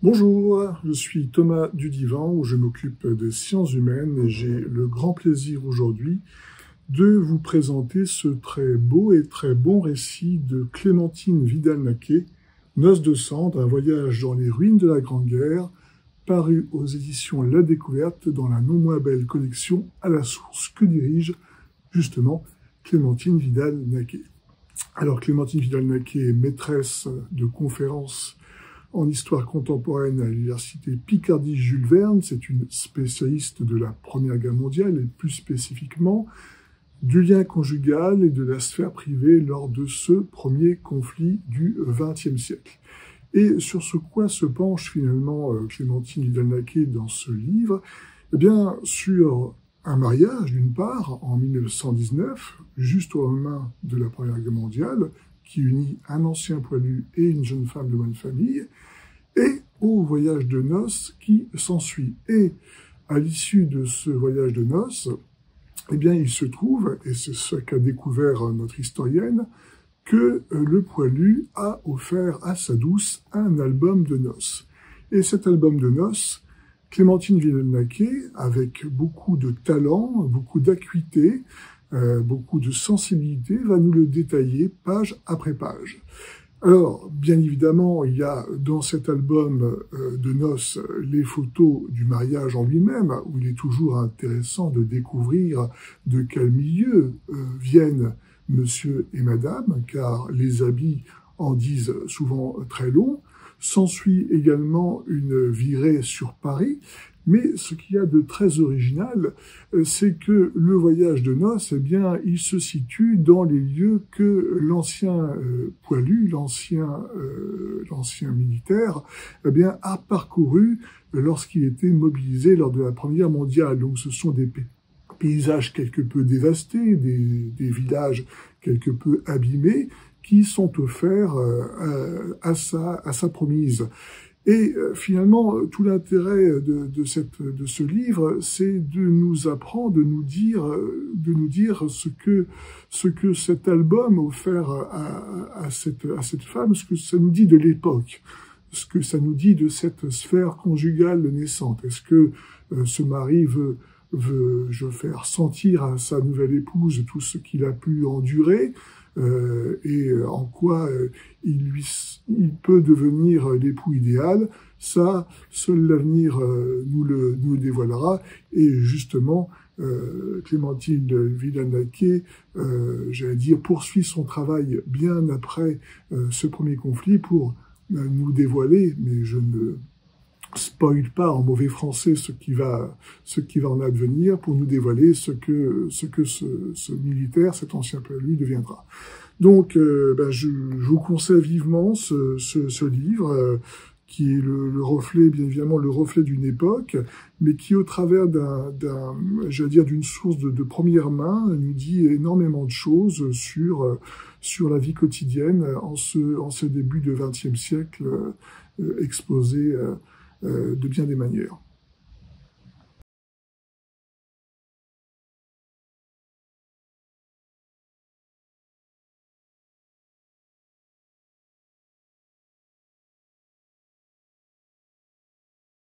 Bonjour, je suis Thomas Dudivant, où je m'occupe des sciences humaines et j'ai le grand plaisir aujourd'hui de vous présenter ce très beau et très bon récit de Clémentine Vidal-Naquet, Noces de cendre, un voyage dans les ruines de la Grande Guerre, paru aux éditions La Découverte dans la non moins belle collection À la source que dirige justement Clémentine Vidal-Naquet. Alors Clémentine Vidal-Naquet est maîtresse de conférences en histoire contemporaine à l'université Picardie-Jules Verne. C'est une spécialiste de la Première Guerre mondiale et plus spécifiquement du lien conjugal et de la sphère privée lors de ce premier conflit du XXe siècle. Et sur ce quoi se penche finalement Clémentine Vidal-Naquet dans ce livre? Eh bien, sur un mariage, d'une part, en 1919, juste au lendemain de la Première Guerre mondiale, qui unit un ancien poilu et une jeune femme de bonne famille, et au voyage de noces qui s'ensuit. Et à l'issue de ce voyage de noces, eh bien, il se trouve, et c'est ce qu'a découvert notre historienne, que le poilu a offert à sa douce un album de noces. Et cet album de noces, Clémentine Vidal-Naquet, avec beaucoup de talent, beaucoup d'acuité, beaucoup de sensibilité, va nous le détailler page après page. Alors, bien évidemment, il y a dans cet album de noces les photos du mariage en lui-même, où il est toujours intéressant de découvrir de quel milieu viennent monsieur et madame, car les habits en disent souvent très long. S'ensuit également une virée sur Paris, mais ce qu'il y a de très original, c'est que le voyage de noces, eh bien, il se situe dans les lieux que l'ancien poilu, l'ancien militaire, eh bien, a parcouru lorsqu'il était mobilisé lors de la Première Guerre mondiale. Donc, ce sont des paysages quelque peu dévastés, des villages quelque peu abîmés, qui sont offerts à sa promise. Et finalement, tout l'intérêt de ce livre, c'est de nous apprendre, de nous dire ce que cet album offert à cette femme, ce que ça nous dit de l'époque, ce que ça nous dit de cette sphère conjugale naissante. Est-ce que ce mari veut faire sentir à sa nouvelle épouse tout ce qu'il a pu endurer, et en quoi il peut devenir l'époux idéal? Ça, seul l'avenir nous le dévoilera. Et justement, Clémentine Vidal-Naquet, j'allais dire, poursuit son travail bien après ce premier conflit pour nous dévoiler, mais je ne spoil pas en mauvais français ce qui va en advenir, pour nous dévoiler ce que ce militaire, cet ancien poilu, deviendra. Donc, je vous conseille vivement ce livre, qui est le reflet, bien évidemment, le reflet d'une époque, mais qui, au travers d'une source de première main, nous dit énormément de choses sur la vie quotidienne en ce début de XXe siècle, exposé de bien des manières.